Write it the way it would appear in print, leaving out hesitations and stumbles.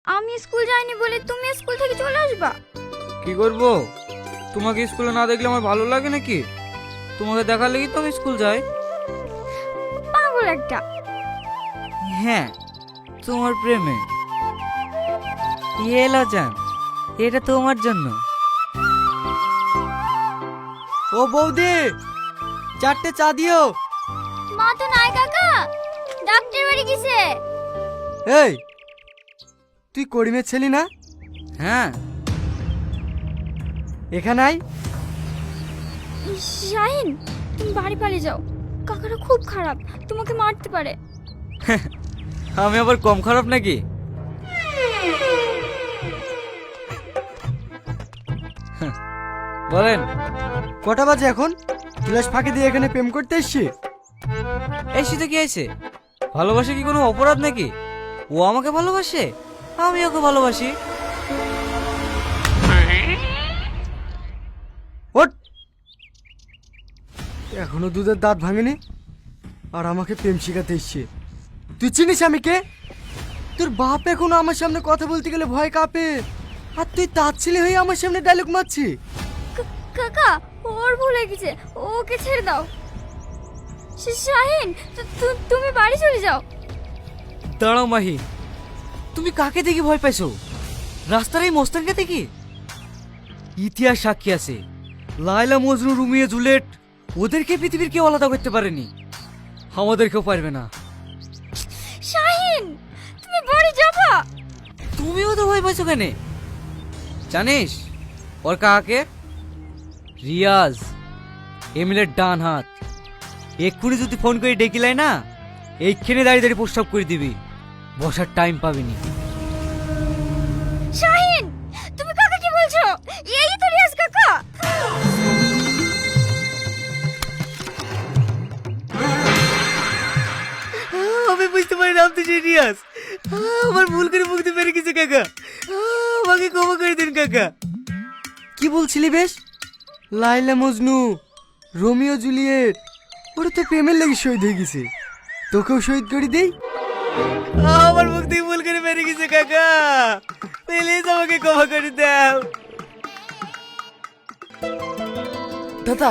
আমি স্কুল যাইনি বলে তুমি স্কুল থেকে চলে আসবা? কি করব? তোমাকে স্কুলে না দেখলে আমার ভালো লাগে নাকি? তোমাকে দেখার লাগি তো আমি স্কুল যাই। পাগল একটা। হ্যাঁ, তোমার প্রেমে। এলা জান, এটা তোমার জন্য। ও বৌদি, 4টে চা দিও। মা তো নাই কাকা, ডাক্তার বাড়ি গেছে। এই, তুই করিমের ছেলে না? হ্যাঁ। এখানে আয়। শাহিন, তুমি বাড়ি পালিয়ে যাও, কাকারা খুব খারাপ, তোমাকে মারতে পারে। আমি আবার কম খারাপ নাকি? বলেন। কটা বাজে এখন? ক্লাস ফাঁকি দিয়ে এখানে প্রেম করতে এসছি? এসি তো কি আছে? ভালোবাসা কি কোনো অপরাধ নাকি? ও আমাকে ভালোবাসে, আমি ওকে ভালোবাসি। ওঠ! এখনো দুধের দাঁত ভাঙেনি আর আমাকে প্রেম শিখাতে এসছে। তুই চিনিস আমি কে? তোর বাপ এখনো আমার সামনে কথা বলতে গেলে ভয় কাঁপে, আর তুই তার ছেলে হয়ে আমার সামনে ডায়লগ মারছি। কাকা, ওর ভুল হয়ে গেছে, ওকে ছেড়ে দাও। শাহিন, তুমি বাড়ি চলে যাও। দাঁড়াও মাহি, তুমি কাকে দেখে ভয় পাইছো? রাস্তার এই মস্তানকে দেখি? ইতিহাস সাক্ষী আছে, লায়লা মজনু রুমিয়ে জুলেট ওদেরকে পৃথিবীর কেউ আলাদা করতে পারেনি, আমাদেরকেও পারবে না। শাহিন, তুমি বাড়ি যাবা? তুমিও তো ভয় পাইছো কেন? জানিস ওর কাকে? রিয়াজ, এমিলের ডান হাত। এক্ষুনি যদি ফোন করে ডেকিলাই না, এইখানে দাঁড়িয়ে দাঁড়িয়ে প্রস্তাব করে দিবি, বসার টাইম পাবিনি। শাহিন, তুমি কাকে কি বলছো? এই তো রিয়াজ কাকা। আমি বুঝতে পারি নাম তো সেই রিয়াজ। আমার ভুল করে মুক্তি পেরে গেছে কাকা, আমাকে ক্ষমা করে দিন কাকা। কি বলছিলি বেশ? লাইলা মজনু, রোমিও জুলিয়েট, ওরা তো প্রেমের লেগে শহীদ হয়ে গেছে, তোকেও শহীদ করে দেই। আমার মুখ থেকে ভুল করে বেরিয়ে গেছে কাকা, প্লিজ আমাকে ক্ষমা করে দাও। দাদা